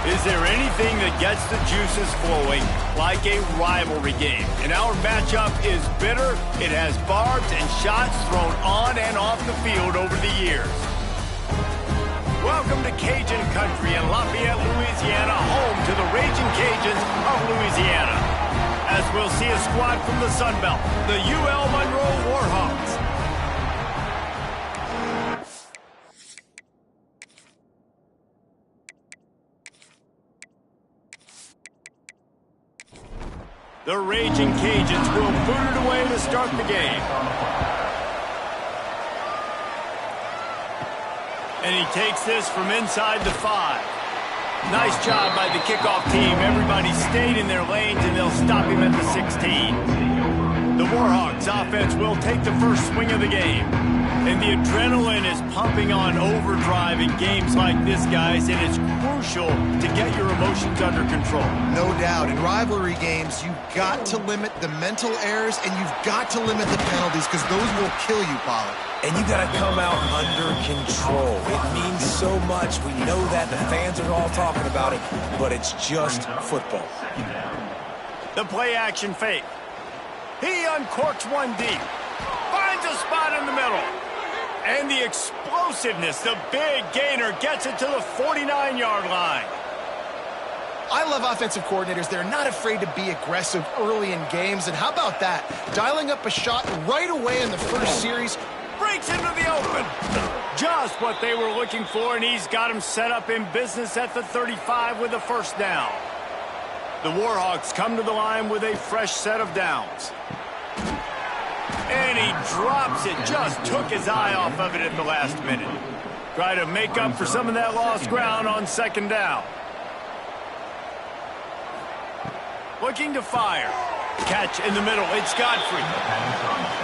Is there anything that gets the juices flowing like a rivalry game? And our matchup is bitter. It has barbs and shots thrown on and off the field over the years. Welcome to Cajun country in Lafayette, Louisiana, home to the Ragin Cajuns of Louisiana. As we'll see a squad from the Sun Belt, the UL Monroe Warhawks. The Ragin Cajuns will boot it away to start the game. And he takes this from inside the 5. Nice job by the kickoff team. Everybody stayed in their lanes, and they'll stop him at the 16. The Warhawks offense will take the first swing of the game. And the adrenaline is pumping on overdrive in games like this, guys, and it's crucial to get your emotions under control. No doubt. In rivalry games, you've got to limit the mental errors, and you've got to limit the penalties, because those will kill you, Pollard. And you got to come out under control. It means so much. We know that. The fans are all talking about it, but it's just football. The play-action fake. He uncorks one deep. Finds a spot in the middle. And the explosiveness, the big gainer, gets it to the 49-yard line. I love offensive coordinators. They're not afraid to be aggressive early in games. And how about that? Dialing up a shot right away in the first series. Breaks into the open. Just what they were looking for, and he's got him set up in business at the 35 with a first down. The Warhawks come to the line with a fresh set of downs. And he drops it. Just took his eye off of it at the last minute. Try to make up for some of that lost ground on second down. Looking to fire. Catch in the middle. It's Godfrey.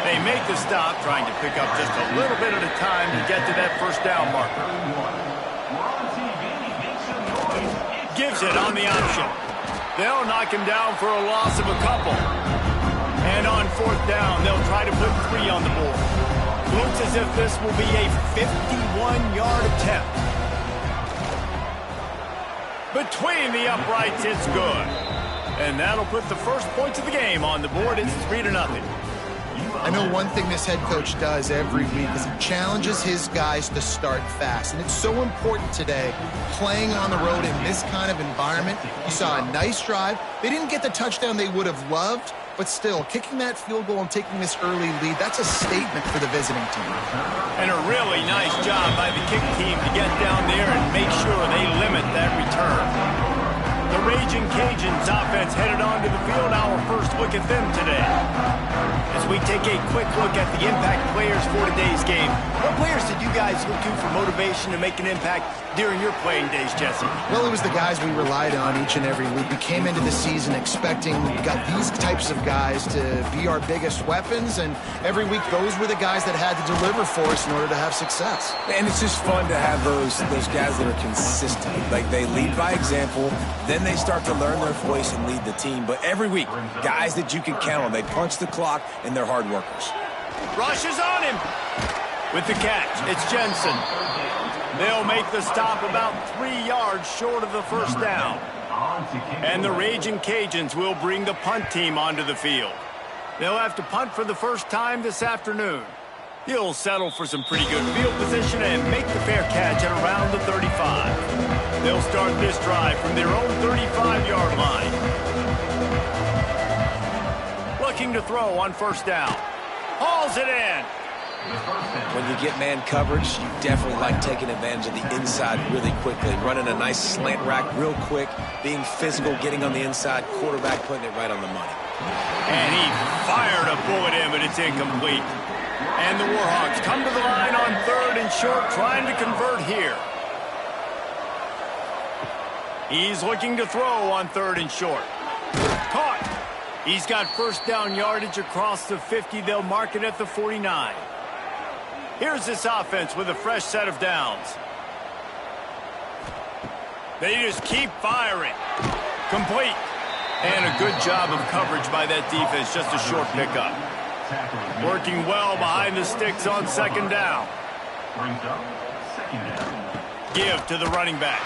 They make the stop, trying to pick up just a little bit at a time to get to that first down marker. Gives it on the option. They'll knock him down for a loss of a couple. And on fourth down, they'll try to put 3 on the board. Looks as if this will be a 51-yard attempt. Between the uprights, it's good. And that'll put the first points of the game on the board. It's 3-0. I know one thing this head coach does every week is he challenges his guys to start fast. And it's so important today, playing on the road in this kind of environment. You saw a nice drive. They didn't get the touchdown they would have loved, but still, kicking that field goal and taking this early lead, that's a statement for the visiting team. And a really nice job by the kick team to get down there and make sure they limit that return. The Ragin Cajuns offense headed onto the field. Our first look at them today. As we take a quick look at the impact players for today's game. What players did you guys look to for motivation to make an impact during your playing days, Jesse? Well, it was the guys we relied on each and every week. We came into the season expecting we got these types of guys to be our biggest weapons, and every week those were the guys that had to deliver for us in order to have success. And it's just fun to have those guys that are consistent. Like, they lead by example, then they start to learn their voice and lead the team. But every week, guys that you can count on, they punch the clock, and they're hard workers. Rush is on him. With the catch, it's Jensen. They'll make the stop about 3 yards short of the first down. And the Ragin Cajuns will bring the punt team onto the field. They'll have to punt for the first time this afternoon. He'll settle for some pretty good field position and make the fair catch at around the 35. They'll start this drive from their own 35-yard line. Looking to throw on first down. Hauls it in. When you get man coverage, you definitely like taking advantage of the inside really quickly. Running a nice slant rack real quick, being physical, getting on the inside, quarterback putting it right on the money. And he fired a bullet in, but it's incomplete. And the Warhawks come to the line on 3rd and short, trying to convert here. He's looking to throw on 3rd and short. Caught. He's got first down yardage across the 50. They'll mark it at the 49. Here's this offense with a fresh set of downs. They just keep firing. Complete. And a good job of coverage by that defense. Just a short pickup. Working well behind the sticks on 2nd down. Give to the running back.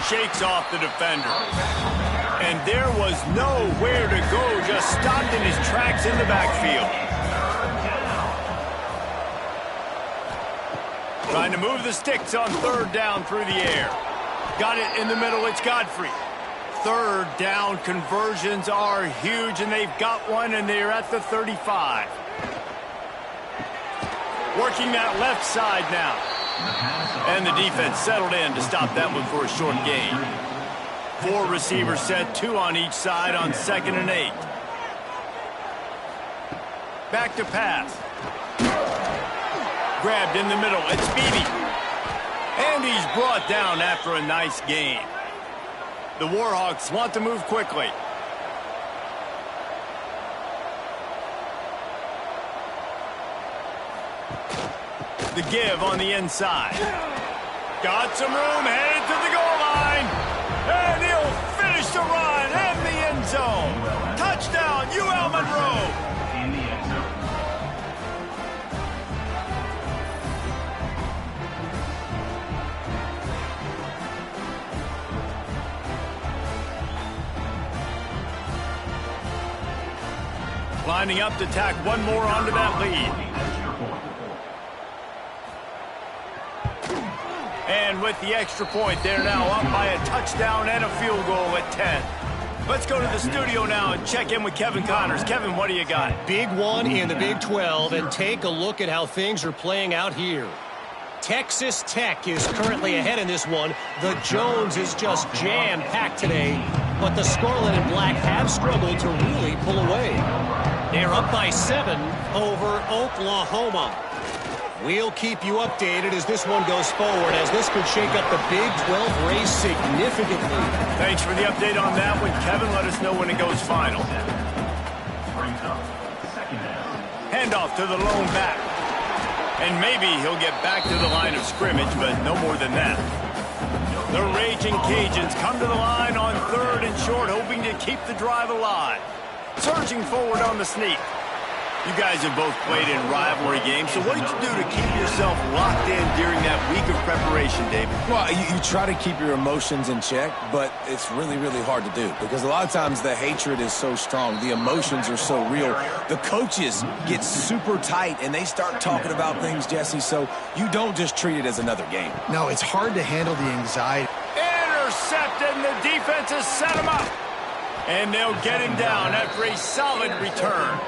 Shakes off the defender. And there was nowhere to go. Just stopped in his tracks in the backfield. Trying to move the sticks on 3rd down through the air. Got it in the middle. It's Godfrey. 3rd down conversions are huge, and they've got one, and they're at the 35. Working that left side now. And the defense settled in to stop that one for a short gain. 4 receivers set, 2 on each side on 2nd and 8. Back to pass. Grabbed in the middle. It's Beebe. And he's brought down after a nice gain. The Warhawks want to move quickly. The give on the inside. Got some room, headed to the goal line. And he'll finish the run in the end zone. Touchdown, UL Monroe. Lining up to tack one more onto that lead. And with the extra point, they're now up by a touchdown and a field goal at 10. Let's go to the studio now and check in with Kevin Connors. Kevin, what do you got? Big one in the Big 12, and take a look at how things are playing out here. Texas Tech is currently ahead in this one. The Jones is just jam-packed today, but the Scarlet and Black have struggled to really pull away. They're up by 7 over Oklahoma. We'll keep you updated as this one goes forward, as this could shake up the Big 12 race significantly. Thanks for the update on that one, Kevin. Let us know when it goes final. Handoff to the lone back. And maybe he'll get back to the line of scrimmage, but no more than that. The Ragin Cajuns come to the line on 3rd and short, hoping to keep the drive alive. Surging forward on the sneak. You guys have both played in rivalry games, so what did you do to keep yourself locked in during that week of preparation, David? Well, you try to keep your emotions in check, but it's really, really hard to do because a lot of times the hatred is so strong. The emotions are so real. The coaches get super tight, and they start talking about things, Jesse, so you don't just treat it as another game. No, it's hard to handle the anxiety. Intercepted, and the defense has set him up. And they'll get him down after a solid return.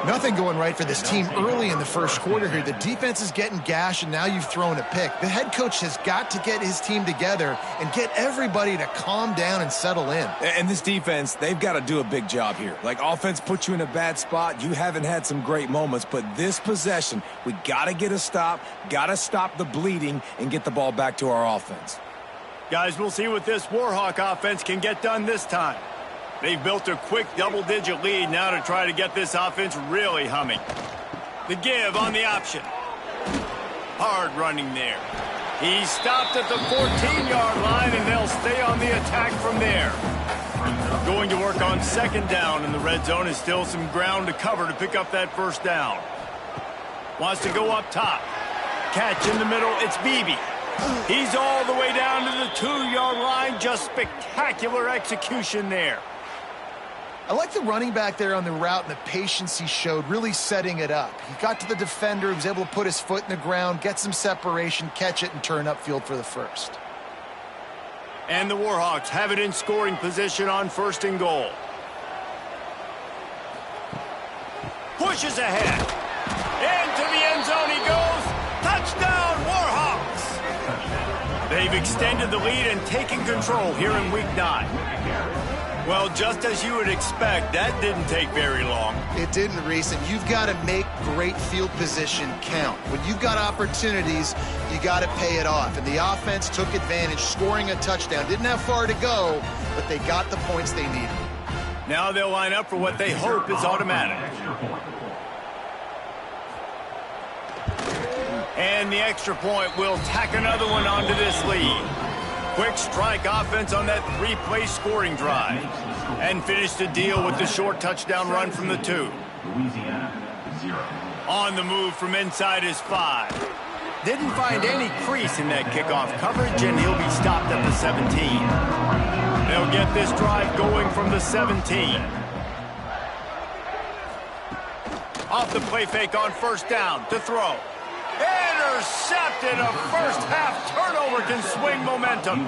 Nothing going right for this team early in the first quarter here. The defense is getting gashed, and now you've thrown a pick. The head coach has got to get his team together and get everybody to calm down and settle in. And this defense, they've got to do a big job here. Like, offense puts you in a bad spot. You haven't had some great moments, but this possession, we got to get a stop, got to stop the bleeding, and get the ball back to our offense. Guys, we'll see what this Warhawk offense can get done this time. They've built a quick double-digit lead now to try to get this offense really humming. The give on the option. Hard running there. He's stopped at the 14-yard line, and they'll stay on the attack from there. Going to work on 2nd down in the red zone is still some ground to cover to pick up that first down. Wants to go up top. Catch in the middle, it's Beebe. He's all the way down to the 2-yard line. Just spectacular execution there. I like the running back there on the route and the patience he showed, really setting it up. He got to the defender, he was able to put his foot in the ground, get some separation, catch it, and turn upfield for the first. And the Warhawks have it in scoring position on 1st and goal. Pushes ahead. Into the end zone he goes. Touchdown, Warhawks! They've extended the lead and taken control here in Week 9. Well, just as you would expect, that didn't take very long. It didn't, Reese, and you've got to make great field position count. When you've got opportunities, you got to pay it off. And the offense took advantage, scoring a touchdown. Didn't have far to go, but they got the points they needed. Now they'll line up for what they hope is automatic. And the extra point will tack another one onto this lead. Quick strike offense on that 3-play scoring drive. And finish the deal with the short touchdown run from the 2. On the move from inside his 5. Didn't find any crease in that kickoff coverage, and he'll be stopped at the 17. They'll get this drive going from the 17. Off the play fake on 1st down to throw. Intercepted. A first-half turnover can swing momentum.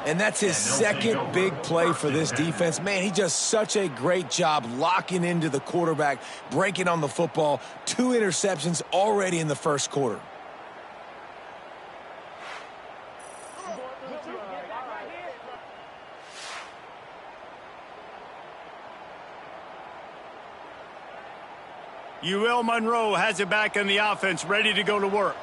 And that's his second big play for this defense. Man, he does such a great job locking into the quarterback, breaking on the football. 2 interceptions already in the first quarter. UL Monroe has it back in the offense, ready to go to work.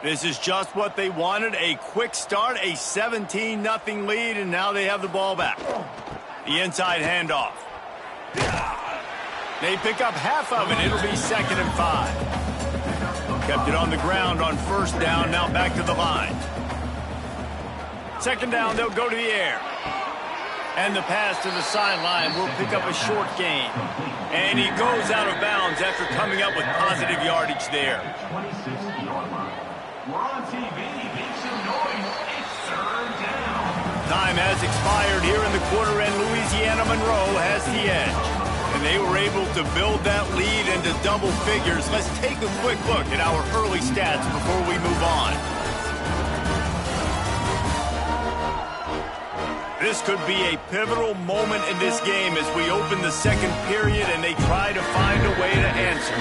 This is just what they wanted, a quick start, a 17-0 lead, and now they have the ball back. The inside handoff. They pick up half of it. It'll be 2nd and 5. Kept it on the ground on 1st down, now back to the line. 2nd down, they'll go to the air. And the pass to the sideline will pick up a short gain. And he goes out of bounds after coming up with positive yardage there. Time has expired here in the quarter, and Louisiana Monroe has the edge. And they were able to build that lead into double figures. Let's take a quick look at our early stats before we move on. This could be a pivotal moment in this game as we open the 2nd period and they try to find a way to answer.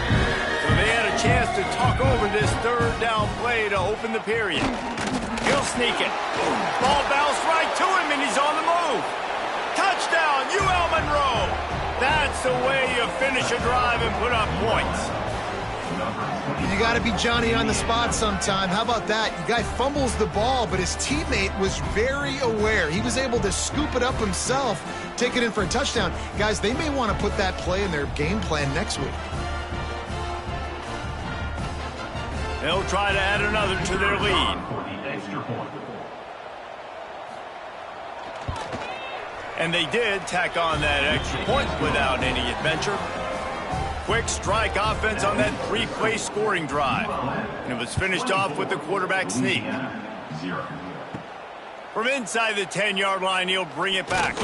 So they had a chance to talk over this 3rd down play to open the period. He'll sneak it. Ball bounced right to him and he's on the move. Touchdown, UL Monroe. That's the way you finish a drive and put up points. You got to be Johnny on the spot sometime. How about that? The guy fumbles the ball, but his teammate was very aware. He was able to scoop it up himself, take it in for a touchdown. Guys, they may want to put that play in their game plan next week. They'll try to add another to their lead. And they did tack on that extra point without any adventure. Quick strike offense on that 3-play scoring drive. And it was finished off with the quarterback sneak. From inside the 10-yard line, he'll bring it back.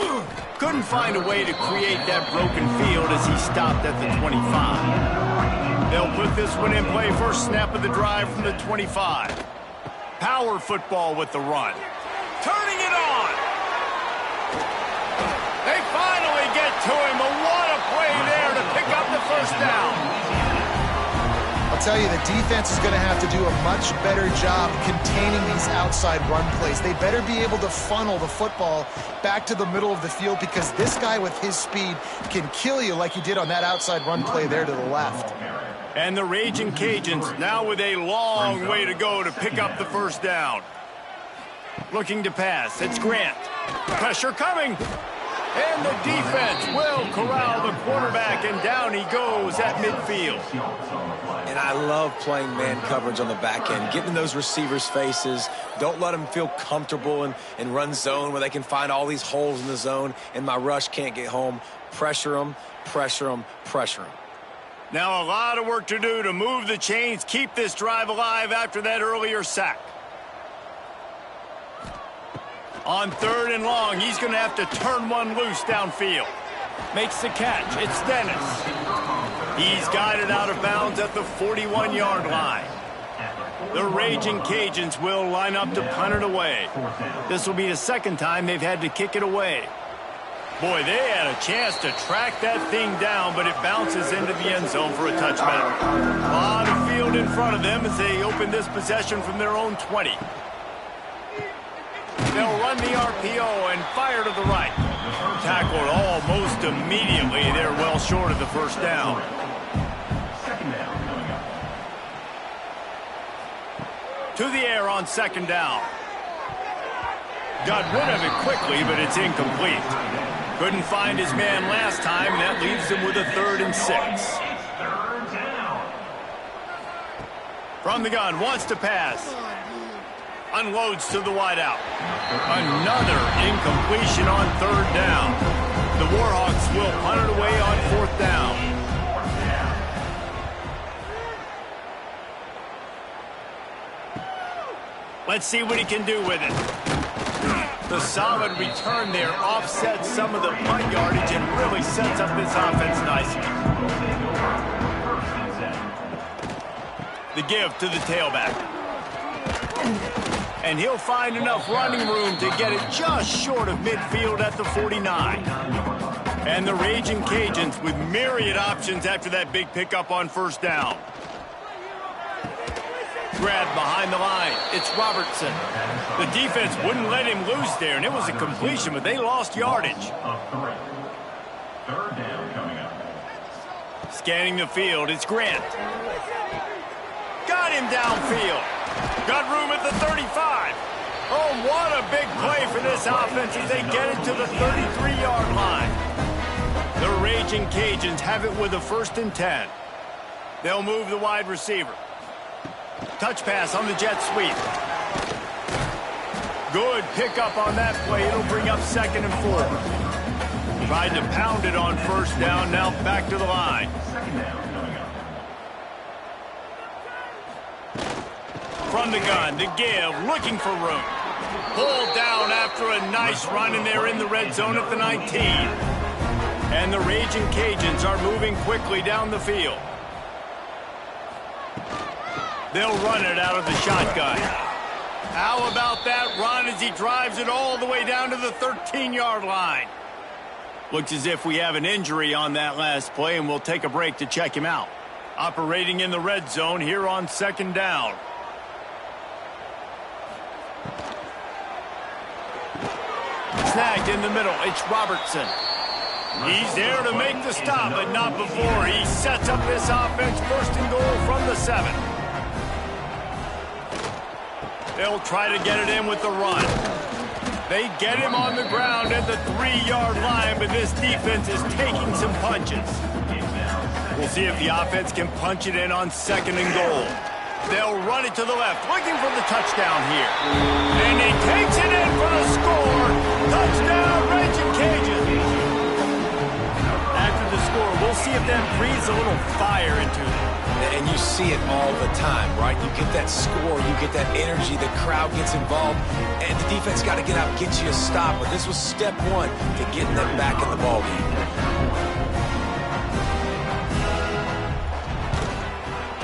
Couldn't find a way to create that broken field as he stopped at the 25. They'll put this one in play. First snap of the drive from the 25. Power football with the run. Turning it on. They finally get to him, but what a play there to pick up the 1st down. I'll tell you, the defense is going to have to do a much better job containing these outside run plays. They better be able to funnel the football back to the middle of the field because this guy with his speed can kill you like he did on that outside run play there to the left. And the Ragin Cajuns now with a long way to go to pick up the 1st down. Looking to pass. It's Grant. Pressure coming. And the defense will corral the quarterback, and down he goes at midfield. And I love playing man coverage on the back end, getting in those receivers' faces. Don't let them feel comfortable and run zone where they can find all these holes in the zone, and my rush can't get home. Pressure them, pressure them, pressure them. Now a lot of work to do to move the chains, keep this drive alive after that earlier sack. On 3rd and long, he's going to have to turn one loose downfield. Makes the catch. It's Dennis. He's guided out of bounds at the 41-yard line. The Ragin Cajuns will line up to punt it away. This will be the second time they've had to kick it away. Boy, they had a chance to track that thing down, but it bounces into the end zone for a touchback. A lot of field in front of them as they open this possession from their own 20. They'll run the RPO and fire to the right. Tackled almost immediately. They're well short of the first down. To the air on 2nd down. Got rid of it quickly, but it's incomplete. Couldn't find his man last time, and that leaves him with a 3rd and 6. From the gun, wants to pass. Unloads to the wideout. Another incompletion on 3rd down. The Warhawks will punt it away on 4th down. Let's see what he can do with it. The solid return there offsets some of the punt yardage and really sets up this offense nicely. The give to the tailback. And he'll find enough running room to get it just short of midfield at the 49. And the Ragin Cajuns with myriad options after that big pickup on 1st down. Grab behind the line. It's Robertson. The defense wouldn't let him loose there, and it was a completion, but they lost yardage. 3rd down coming up. Scanning the field, it's Grant. Got him downfield. Got room at the 35. Oh, what a big play for this offense as they get it to the 33-yard line. The Ragin Cajuns have it with a 1st and 10. They'll move the wide receiver. Touch pass on the jet sweep. Good pickup on that play. It'll bring up 2nd and 4. Tried to pound it on 1st down. Now back to the line. 2nd down coming up. From the gun to give. Looking for room. Pulled down after a nice run, and they're in the red zone at the 19. And the Ragin Cajuns are moving quickly down the field. They'll run it out of the shotgun. How about that run as he drives it all the way down to the 13-yard line? Looks as if we have an injury on that last play, and we'll take a break to check him out. Operating in the red zone here on 2nd down. Snagged in the middle. It's Robertson. He's there to make the stop, but not before he sets up this offense. 1st and goal from the 7. They'll try to get it in with the run. They get him on the ground at the 3-yard line, but this defense is taking some punches. We'll see if the offense can punch it in on 2nd and goal. They'll run it to the left, looking for the touchdown here. And he takes it in for the score. Touchdown, Ragin Cajuns. After the score, we'll see if that breathes a little fire into them. And you see it all the time, right? You get that score, you get that energy, the crowd gets involved, and the defense got to get out and get you a stop. But this was step 1 to getting them back in the ballgame.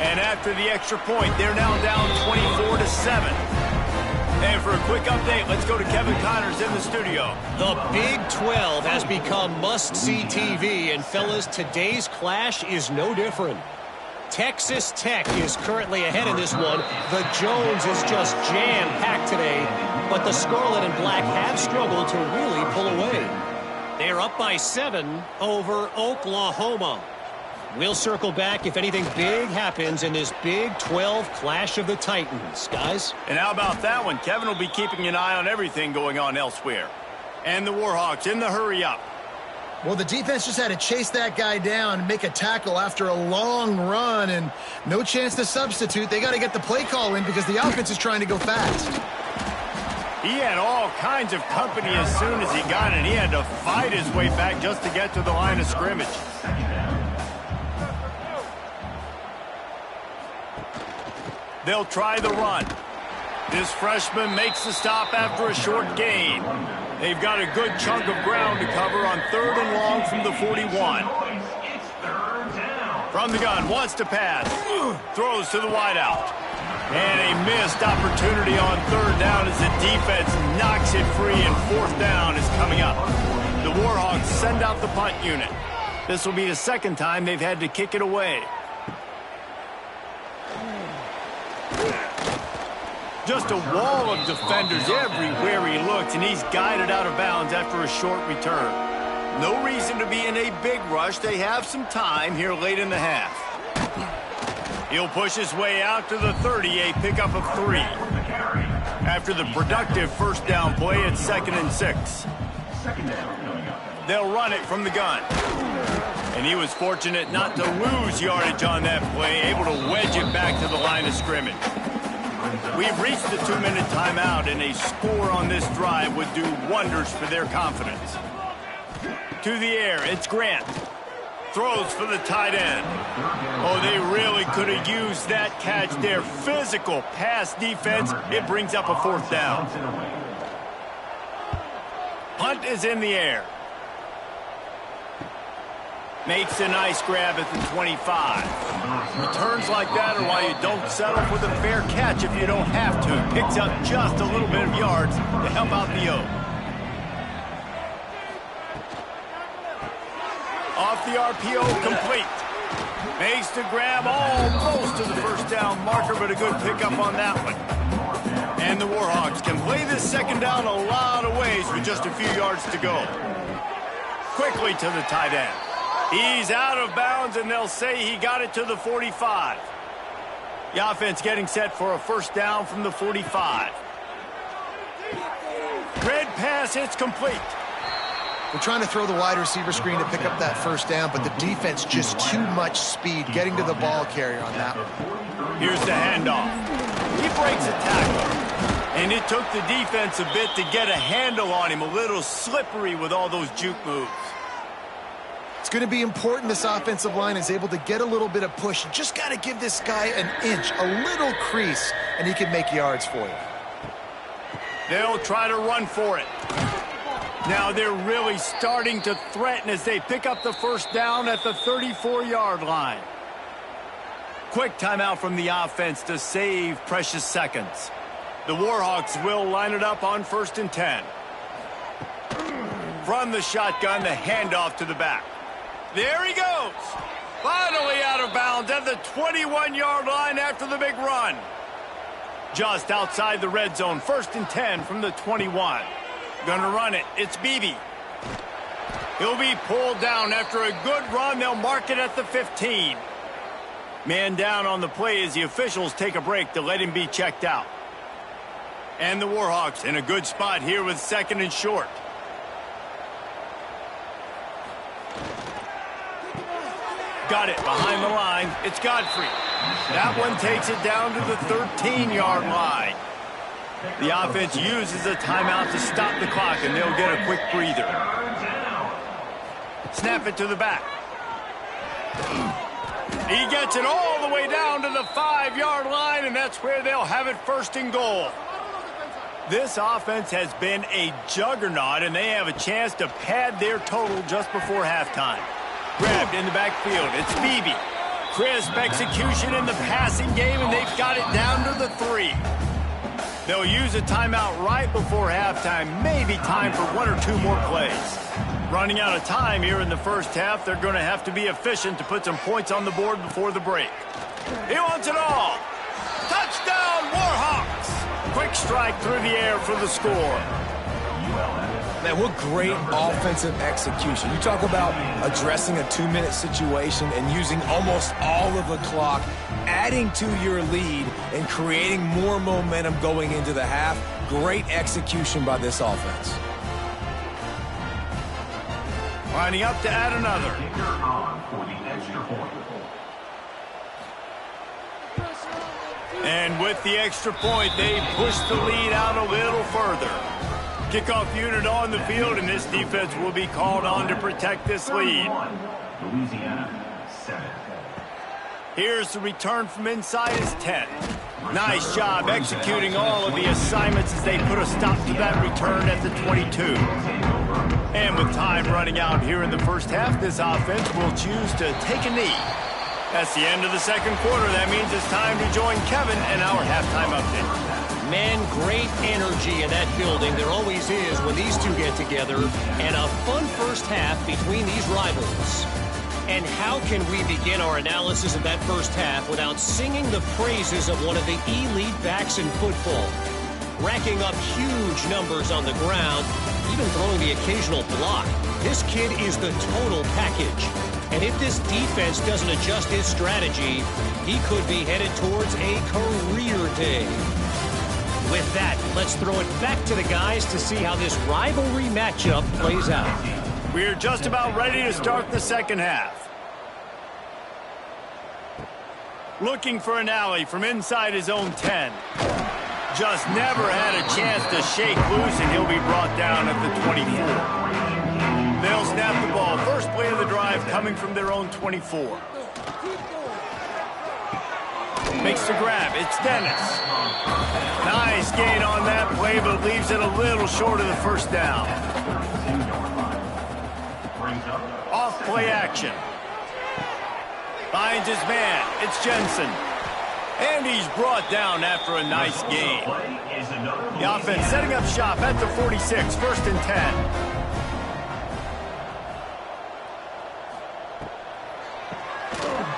And after the extra point, they're now down 24-7. And for a quick update, let's go to Kevin Connors in the studio. The Big 12 has become must-see TV, and fellas, today's clash is no different. Texas Tech is currently ahead in this one. The Jones is just jam-packed today, but the Scarlet and Black have struggled to really pull away. They are up by 7 over Oklahoma. We'll circle back if anything big happens in this Big 12 clash of the Titans, guys. And how about that one? Kevin will be keeping an eye on everything going on elsewhere. And the Warhawks in the hurry-up. Well, the defense just had to chase that guy down and make a tackle after a long run, and no chance to substitute. They got to get the play call in because the offense is trying to go fast. He had all kinds of company as soon as he got it. He had to fight his way back just to get to the line of scrimmage. They'll try the run. This freshman makes the stop after a short gain. They've got a good chunk of ground to cover on 3rd and long from the 41. From the gun, wants to pass. Throws to the wideout. And a missed opportunity on 3rd down as the defense knocks it free, and 4th down is coming up. The Warhawks send out the punt unit. This will be the 2nd time they've had to kick it away. Just a wall of defenders everywhere he looks, and he's guided out of bounds after a short return. No reason to be in a big rush. They have some time here late in the half. He'll push his way out to the 30, a pickup of 3. After the productive 1st down play, it's 2nd and 6. They'll run it from the gun. And he was fortunate not to lose yardage on that play, able to wedge it back to the line of scrimmage. We've reached the 2-minute timeout, and a score on this drive would do wonders for their confidence. To the air, it's Grant. Throws for the tight end. Oh, they really could have used that catch there. Physical pass defense. It brings up a 4th down. Punt is in the air. Makes a nice grab at the 25. Returns like that are why you don't settle for the fair catch if you don't have to. Picks up just a little bit of yards to help out the O. Off the RPO, complete. Makes the grab almost to the 1st down marker, but a good pickup on that one. And the Warhawks can play this 2nd down a lot of ways with just a few yards to go. Quickly to the tight end. He's out of bounds, and they'll say he got it to the 45. The offense getting set for a 1st down from the 45. Red pass, it's complete. They're trying to throw the wide receiver screen to pick up that 1st down, but the defense just too much speed getting to the ball carrier on that one. Here's the handoff. He breaks a tackle. And it took the defense a bit to get a handle on him. A little slippery with all those juke moves. It's going to be important this offensive line is able to get a little bit of push. You just got to give this guy an inch, a little crease, and he can make yards for you. They'll try to run for it. Now they're really starting to threaten as they pick up the 1st down at the 34-yard line. Quick timeout from the offense to save precious seconds. The Warhawks will line it up on 1st and 10. From the shotgun, the handoff to the back. There he goes. Finally out of bounds at the 21-yard line after the big run. Just outside the red zone, 1st and 10 from the 21. Gonna run it. It's Beebe. He'll be pulled down after a good run. They'll mark it at the 15. Man down on the play as the officials take a break to let him be checked out. And the Warhawks in a good spot here with 2nd and short. Got it behind the line. It's Godfrey. That one takes it down to the 13-yard line. The offense uses a timeout to stop the clock, and they'll get a quick breather. Snap it to the back. He gets it all the way down to the 5-yard line, and that's where they'll have it 1st and goal. This offense has been a juggernaut, and they have a chance to pad their total just before halftime. Grabbed in the backfield. It's Beebe. Crisp execution in the passing game, and they've got it down to the 3. They'll use a timeout right before halftime. Maybe time for 1 or 2 more plays. Running out of time here in the 1st half. They're going to have to be efficient to put some points on the board before the break. He wants it all. Touchdown, Warhawks. Quick strike through the air for the score. Man, what great offensive execution. You talk about addressing a 2-minute situation and using almost all of the clock, adding to your lead and creating more momentum going into the half. Great execution by this offense. Lining up to add another. And with the extra point, they push the lead out a little further. Kickoff unit on the field, and this defense will be called on to protect this lead. Here's the return from inside his 10. Nice job executing all of the assignments as they put a stop to that return at the 22. And with time running out here in the first half, this offense will choose to take a knee. That's the end of the second quarter. That means it's time to join Kevin and our halftime update. Man, great energy in that building. There always is when these two get together. And a fun first half between these rivals. And how can we begin our analysis of that first half without singing the praises of one of the elite backs in football? Racking up huge numbers on the ground, even throwing the occasional block. This kid is the total package. And if this defense doesn't adjust his strategy, he could be headed towards a career day. With that, let's throw it back to the guys to see how this rivalry matchup plays out. We're just about ready to start the second half. Looking for an alley from inside his own 10. Just never had a chance to shake loose, and he'll be brought down at the 24. They'll snap the ball. First play of the drive coming from their own 24. Makes the grab. It's Dennis. Nice gain on that play, but leaves it a little short of the first down. Off play action. Finds his man. It's Jensen. And he's brought down after a nice gain. The offense setting up shop at the 46, first and 10.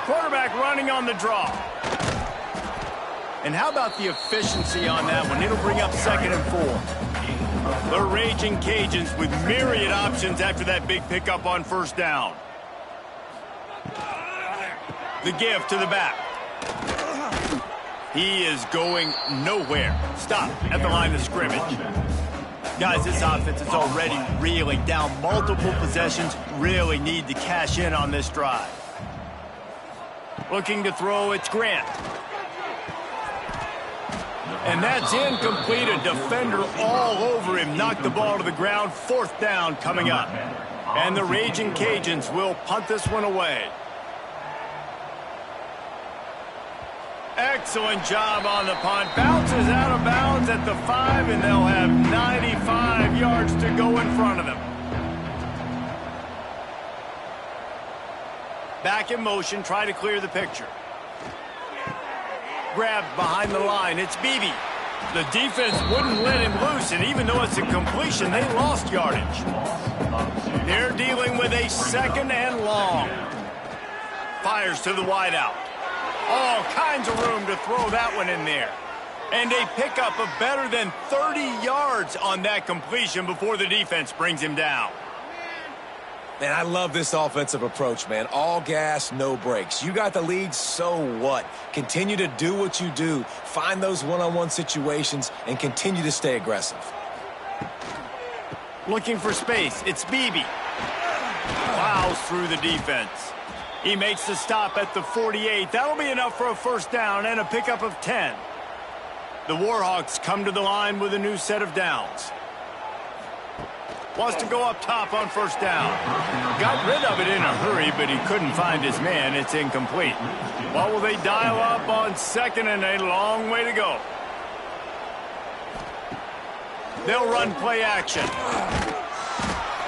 Quarterback running on the draw. And how about the efficiency on that one? It'll bring up second and 4. The Ragin Cajuns with myriad options after that big pickup on first down. The give to the back. He is going nowhere. Stop at the line of scrimmage. Guys, this offense is already reeling down multiple possessions. Really need to cash in on this drive. Looking to throw, it's Grant. And that's incomplete. A defender all over him. Knocked the ball to the ground. Fourth down coming up. And the Ragin Cajuns will punt this one away. Excellent job on the punt. Bounces out of bounds at the 5, and they'll have 95 yards to go in front of them. Back in motion, try to clear the picture. Grabbed behind the line, it's Beebe. The defense wouldn't let him loose, and even though it's a completion, they lost yardage. They're dealing with a second and long. Fires to the wideout. All kinds of room to throw that one in there. And a pickup of better than 30 yards on that completion before the defense brings him down. Man, I love this offensive approach, man. All gas, no brakes. You got the lead, so what? Continue to do what you do. Find those one-on-one situations and continue to stay aggressive. Looking for space. It's Beebe. Plows through the defense. He makes the stop at the 48. That'll be enough for a first down and a pickup of 10. The Warhawks come to the line with a new set of downs. Wants to go up top on first down. Got rid of it in a hurry, but he couldn't find his man. It's incomplete. What will they dial up on second, and a long way to go? They'll run play action.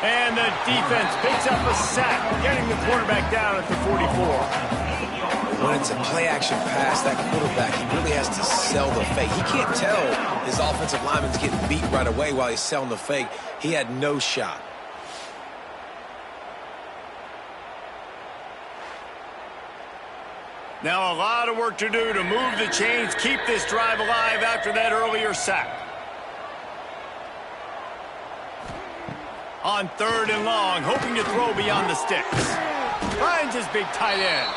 And the defense picks up a sack, getting the quarterback down at the 44. When it's a play-action pass, that quarterback, he really has to sell the fake. He can't tell his offensive lineman's getting beat right away while he's selling the fake. He had no shot. Now a lot of work to do to move the chains, keep this drive alive after that earlier sack. On third and long, hoping to throw beyond the sticks. Finds his big tight end.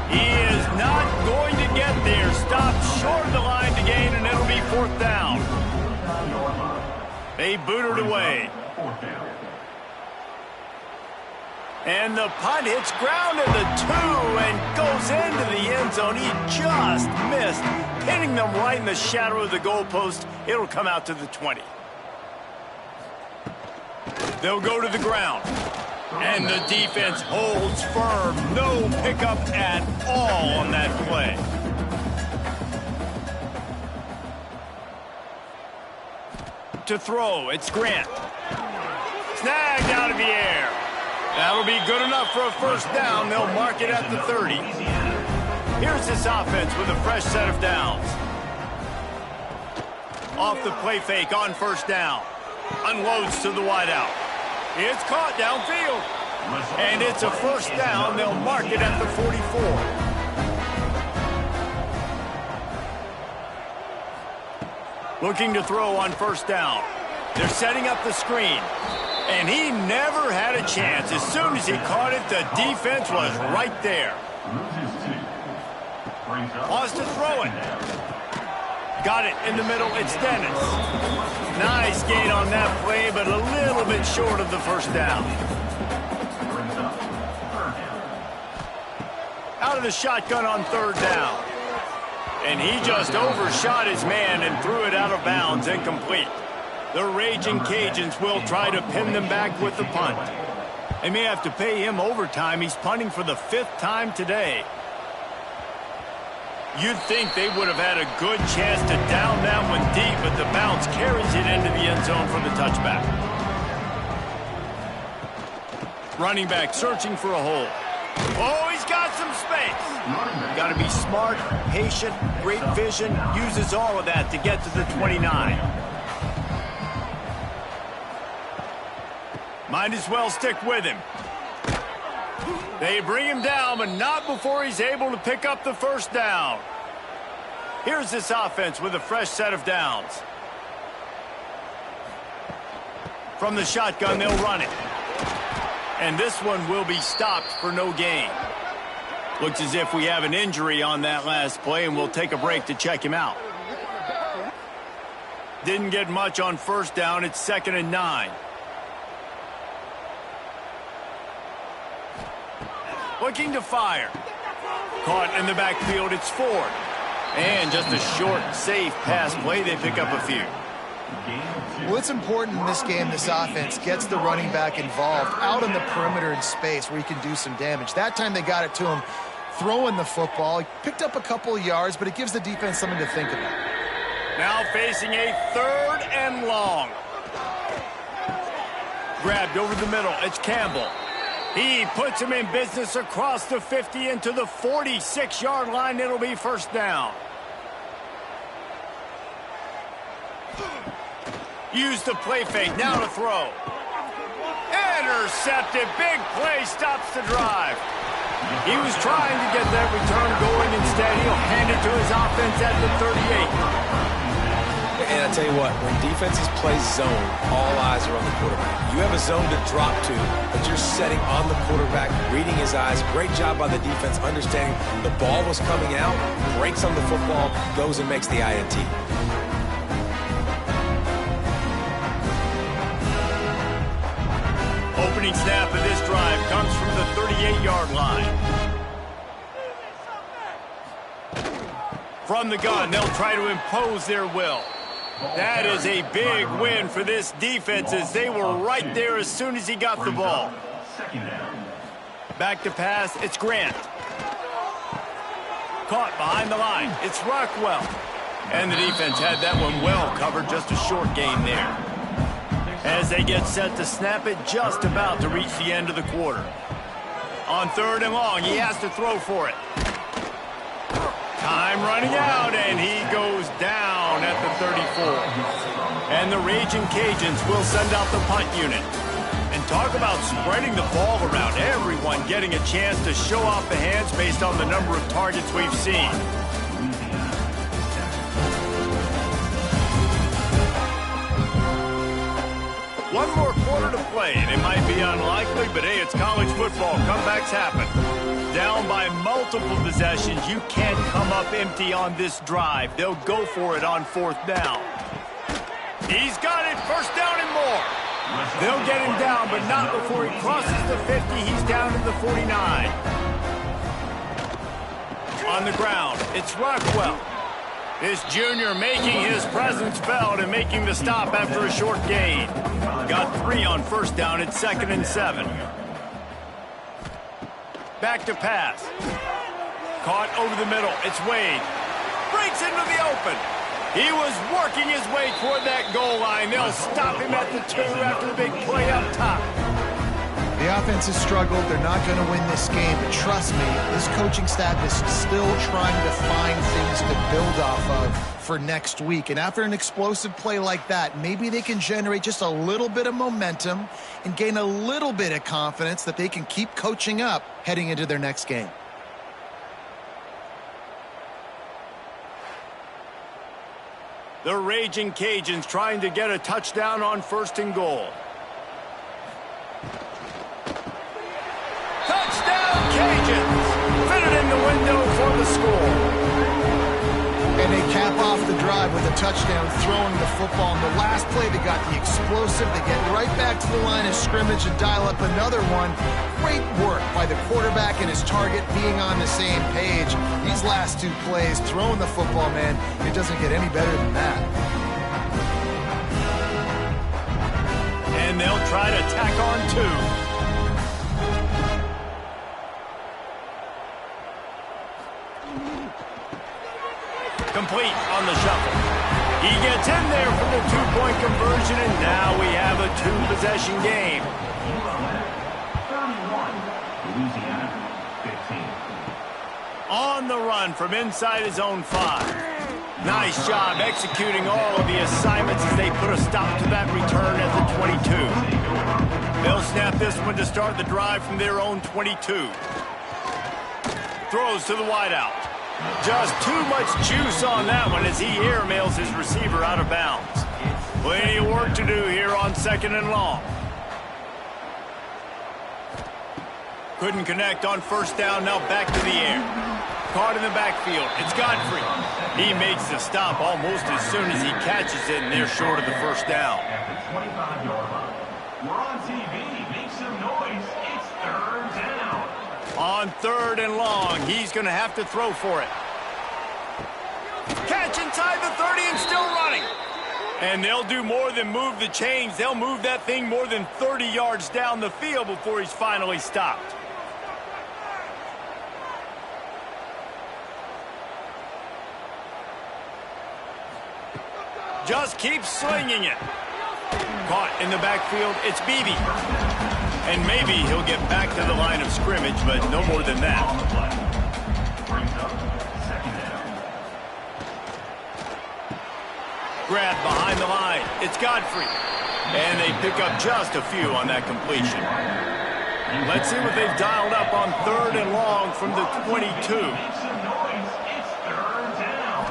He is not going to get there. Stopped short of the line to gain, and it'll be fourth down. They boot it away. And the punt hits ground at the 2 and goes into the end zone. He just missed, pinning them right in the shadow of the goalpost. It'll come out to the 20. They'll go to the ground. And the defense holds firm. No pickup at all on that play. To throw, it's Grant. Snagged out of the air. That'll be good enough for a first down. They'll mark it at the 30. Here's this offense with a fresh set of downs. Off the play fake on first down. Unloads to the wideout. It's caught downfield. And it's a first down. They'll mark it at the 44. Looking to throw on first down. They're setting up the screen. And he never had a chance. As soon as he caught it, the defense was right there. Wants to throw it. Got it in the middle. It's Dennis. Nice gain on that play, but a little bit short of the first down. Out of the shotgun on third down. And he just overshot his man and threw it out of bounds, incomplete. The Ragin Cajuns will try to pin them back with the punt. They may have to pay him overtime. He's punting for the 5th time today. You'd think they would have had a good chance to down that one deep, but the bounce carries it into the end zone for the touchback. Running back searching for a hole. Oh, he's got some space. Got to be smart, patient, great vision. Uses all of that to get to the 29. Might as well stick with him. They bring him down, but not before he's able to pick up the first down. Here's this offense with a fresh set of downs. From the shotgun, they'll run it. And this one will be stopped for no gain. Looks as if we have an injury on that last play, and we'll take a break to check him out. Didn't get much on first down. It's 2nd and 9. Looking to fire. Caught in the backfield, it's Ford. And just a short, safe pass play. They pick up a few. Well, it's important in this game, this offense gets the running back involved out on the perimeter in space where he can do some damage. That time they got it to him throwing the football. He picked up a couple of yards, but it gives the defense something to think about. Now facing a 3rd and long. Grabbed over the middle. It's Campbell. He puts him in business across the 50 into the 46-yard line. It'll be first down. Use the play fake. Now to throw. Intercepted. Big play stops the drive. He was trying to get that return going. Instead, he'll hand it to his offense at the 38. And I tell you what, when defenses play zone, all eyes are on the quarterback. You have a zone to drop to, but you're setting on the quarterback, reading his eyes. Great job by the defense, understanding the ball was coming out, breaks on the football, goes and makes the INT. Opening snap of this drive comes from the 38-yard line. From the gun, they'll try to impose their will. That is a big win for this defense as they were right there as soon as he got the ball. Back to pass, it's Grant. Caught behind the line, it's Rockwell. And the defense had that one well covered, just a short gain there. As they get set to snap it, just about to reach the end of the quarter. On 3rd and long, he has to throw for it. Time running out, and he goes down at the 34. And the Ragin Cajuns will send out the punt unit. And talk about spreading the ball around. Everyone getting a chance to show off the hands based on the number of targets we've seen. One more quarter to play, and it might be unlikely, but hey, it's college football. Comebacks happen. Down by multiple possessions, you can't come up empty on this drive. They'll go for it on 4th down. He's got it, first down and more. They'll get him down, but not before he crosses the 50. He's down to the 49. On the ground, it's Rockwell. This junior making his presence felt and making the stop after a short gain. Got 3 on first down. It's 2nd and 7. Back to pass. Caught over the middle. It's Wade. Breaks into the open. He was working his way toward that goal line. They'll stop him at the 2 after the big play up top. The offense has struggled. They're not going to win this game, but trust me, this coaching staff is still trying to find things to build off of for next week. And after an explosive play like that, maybe they can generate just a little bit of momentum and gain a little bit of confidence that they can keep coaching up heading into their next game. The Ragin Cajuns trying to get a touchdown on 1st and goal. Touchdown Cajuns! Fitted in the window for the score. And they cap off the drive with a touchdown, throwing the football. In the last play, they got the explosive. They get right back to the line of scrimmage and dial up another one. Great work by the quarterback and his target being on the same page. These last 2 plays, throwing the football, man, it doesn't get any better than that. And they'll try to tack on 2. Complete on the shuffle. He gets in there for the 2-point conversion, and now we have a 2-possession game. ULM 31, Louisiana 15. On the run from inside his own 5. Nice job executing all of the assignments as they put a stop to that return at the 22. They'll snap this one to start the drive from their own 22. Throws to the wideout. Just too much juice on that one as he airmails his receiver out of bounds. Plenty of work to do here on 2nd and long. Couldn't connect on 1st down, now back to the air. Caught in the backfield, it's Godfrey. He makes the stop almost as soon as he catches it, and they're short of the 1st down. At the 25-yard line. We're on TV. Make some noise. It's 3rd down. On 3rd and long, he's going to have to throw for it. Catch inside the 30 and still running. And they'll do more than move the chains. They'll move that thing more than 30 yards down the field before he's finally stopped. Just keep slinging it. Caught in the backfield, it's Beebe. And maybe he'll get back to the line of scrimmage, but no more than that. Brings up 2nd down. Grab behind the line. It's Godfrey. And they pick up just a few on that completion. Let's see what they've dialed up on 3rd and long from the 22. Make some noise. It's 3rd down.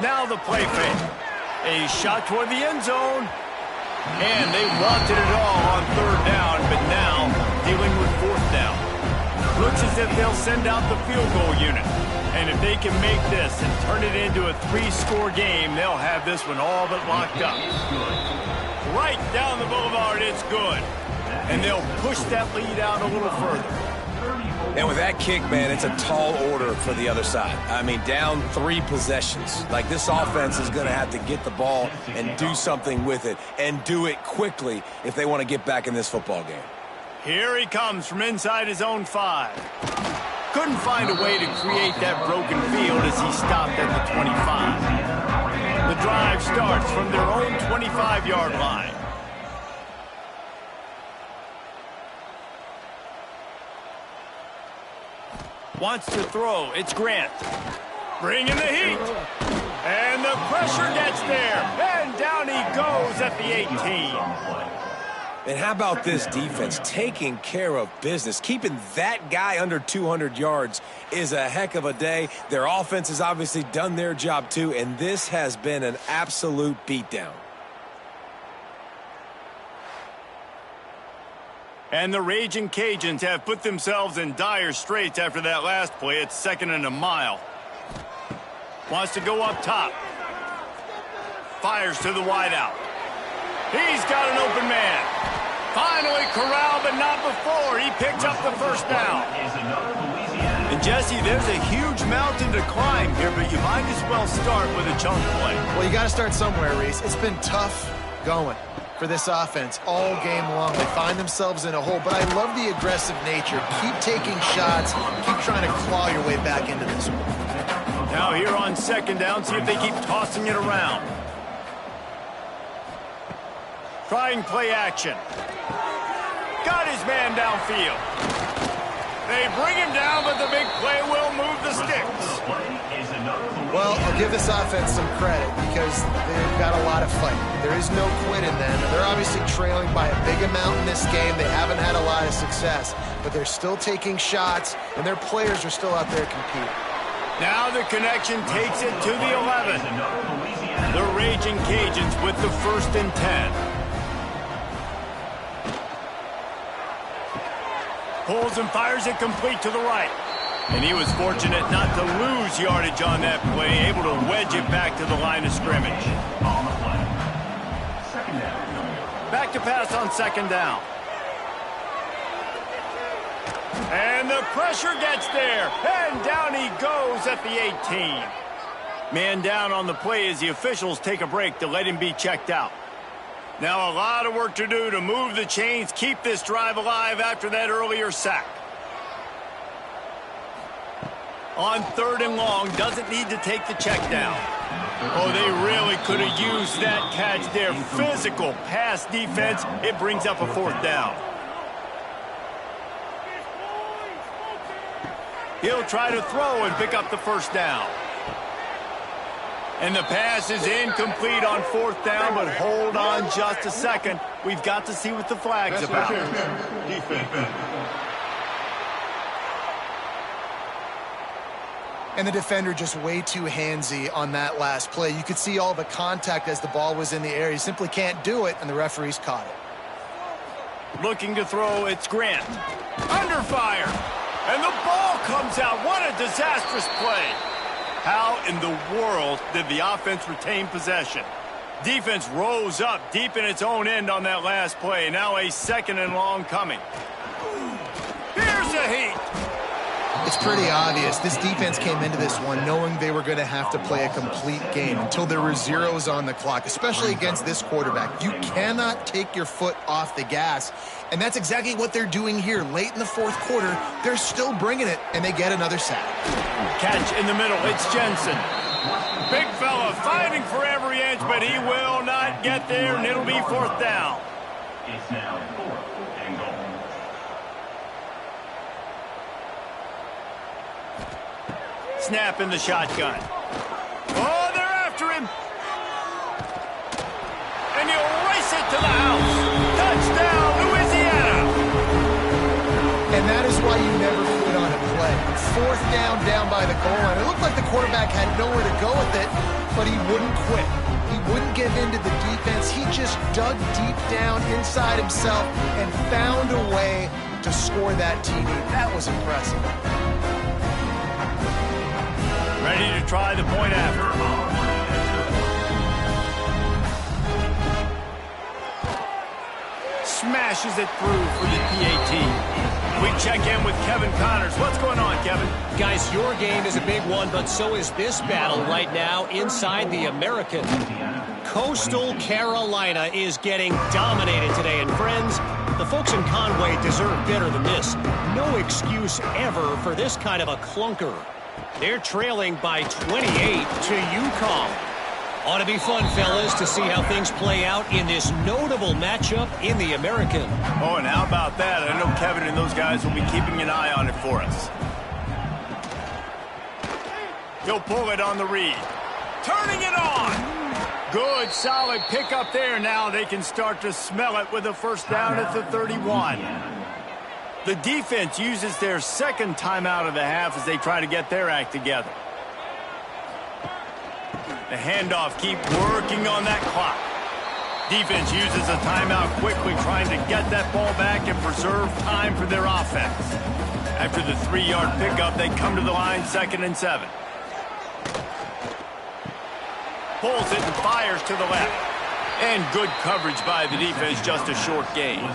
Now the play fake. A shot toward the end zone. And they wanted it all on 3rd down, but now dealing with 4th down. Looks as if they'll send out the field goal unit. And if they can make this and turn it into a 3-score game, they'll have this one all but locked up. Right down the boulevard, it's good. And they'll push that lead out a little further. And with that kick, man, it's a tall order for the other side. I mean, down 3 possessions. Like, this offense is going to have to get the ball and do something with it, and do it quickly if they want to get back in this football game. Here he comes from inside his own 5. Couldn't find a way to create that broken field as he stopped at the 25. The drive starts from their own 25-yard line. Wants to throw. It's Grant. Bringing the heat. And the pressure gets there. And down he goes at the 18. And how about this defense taking care of business? Keeping that guy under 200 yards is a heck of a day. Their offense has obviously done their job too, and this has been an absolute beatdown. And the Ragin Cajuns have put themselves in dire straits after that last play. It's 2nd and a mile. Wants to go up top. Fires to the wideout. He's got an open man. Finally corralled, but not before. He picks up the 1st down. And Jesse, there's a huge mountain to climb here, but you might as well start with a chunk play. Well, you got to start somewhere, Reese. It's been tough going. for this offense all game long. They find themselves in a hole, but I love the aggressive nature. Keep taking shots. Keep trying to claw your way back into this one. Now here on second down, see if they keep tossing it around. Trying play action. Got his man downfield. They bring him down, but the big play will move the sticks. Well, I'll give this offense some credit because they've got a lot of fight. There is no quit in them. They're obviously trailing by a big amount in this game. They haven't had a lot of success, but they're still taking shots, and their players are still out there competing. Now the connection takes it to the 11. The Ragin Cajuns with the 1st and 10. Pulls and fires it complete to the right. And he was fortunate not to lose yardage on that play, able to wedge it back to the line of scrimmage. Back to pass on second down. And the pressure gets there, and down he goes at the 18. Man down on the play as the officials take a break to let him be checked out. Now a lot of work to do to move the chains, keep this drive alive after that earlier sack. On 3rd and long, doesn't need to take the check down. Oh, they really could have used that catch there. Physical pass defense, it brings up a 4th down. He'll try to throw and pick up the 1st down. And the pass is incomplete on 4th down, but hold on just a second. We've got to see what the flag's about. And the defender just way too handsy on that last play. You could see all the contact as the ball was in the air. He simply can't do it, and the referees caught it. Looking to throw, it's Grant. Under fire. And the ball comes out. What a disastrous play. How in the world did the offense retain possession? Defense rose up deep in its own end on that last play. Now a 2nd and long coming. Here's a heat. It's pretty obvious. This defense came into this one knowing they were going to have to play a complete game until there were zeros on the clock, especially against this quarterback. You cannot take your foot off the gas, and that's exactly what they're doing here. Late in the 4th quarter, they're still bringing it, and they get another sack. Catch in the middle. It's Jensen. Big fella fighting for every inch, but he will not get there, and it'll be 4th down. It's now 4th and goal. Snap in the shotgun. Oh, they're after him. And he'll race it to the house. Touchdown, Louisiana. And that is why you never quit on a play. 4th down by the goal line. It looked like the quarterback had nowhere to go with it, but he wouldn't quit. He wouldn't give in to the defense. He just dug deep down inside himself and found a way to score that TD. That was impressive. Ready to try the point after. Smashes it through for the PAT. We check in with Kevin Connors. What's going on, Kevin? Guys, your game is a big one, but so is this battle right now inside the American. Coastal Carolina is getting dominated today, and friends, the folks in Conway deserve better than this. No excuse ever for this kind of a clunker. They're trailing by 28 to UConn. Ought to be fun, fellas, to see how things play out in this notable matchup in the American. Oh, and how about that? I know Kevin and those guys will be keeping an eye on it for us. He'll pull it on the read. Turning it on. Good, solid pickup there. Now they can start to smell it with a 1st down at the 31. The defense uses their 2nd timeout of the half as they try to get their act together. The handoff, keep working on that clock. Defense uses a timeout quickly, trying to get that ball back and preserve time for their offense. After the 3-yard pickup, they come to the line 2nd and 7. Pulls it and fires to the left. And good coverage by the defense, just a short gain.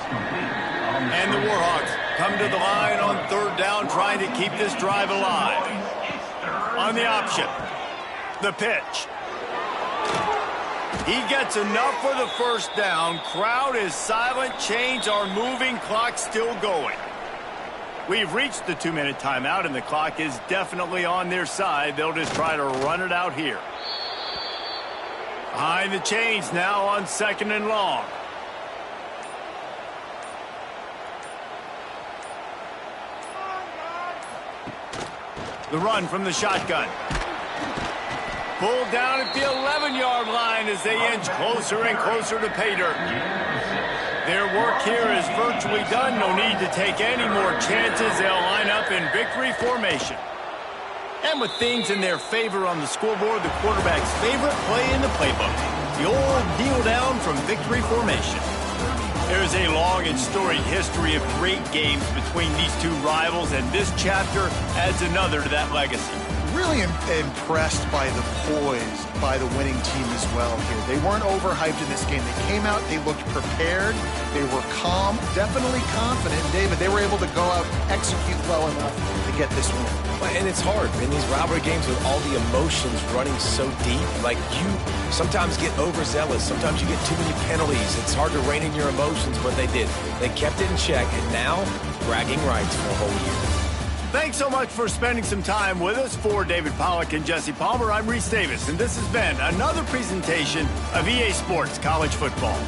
And the Warhawks come to the line on 3rd down, trying to keep this drive alive. On the option, the pitch. He gets enough for the first down. Crowd is silent. Chains are moving. Clock still going. We've reached the 2-minute timeout, and the clock is definitely on their side. They'll just try to run it out here. Behind the chains now on 2nd and long. The run from the shotgun. Pulled down at the 11-yard line as they inch closer and closer to pay dirt. Their work here is virtually done. No need to take any more chances. They'll line up in victory formation. And with things in their favor on the scoreboard, the quarterback's favorite play in the playbook. The old kneel down from victory formation. There's a long and storied history of great games between these two rivals, and this chapter adds another to that legacy. Really impressed by the poise by the winning team as well here. They weren't overhyped in this game. They came out, they looked prepared, they were calm, definitely confident. David, they were able to go out and execute well enough to get this win. And it's hard in these rivalry games with all the emotions running so deep. Like, you sometimes get overzealous. Sometimes you get too many penalties. It's hard to rein in your emotions, but they did. They kept it in check, and now bragging rights for a whole year. Thanks so much for spending some time with us. For David Pollack and Jesse Palmer, I'm Reese Davis, and this has been another presentation of EA Sports College Football.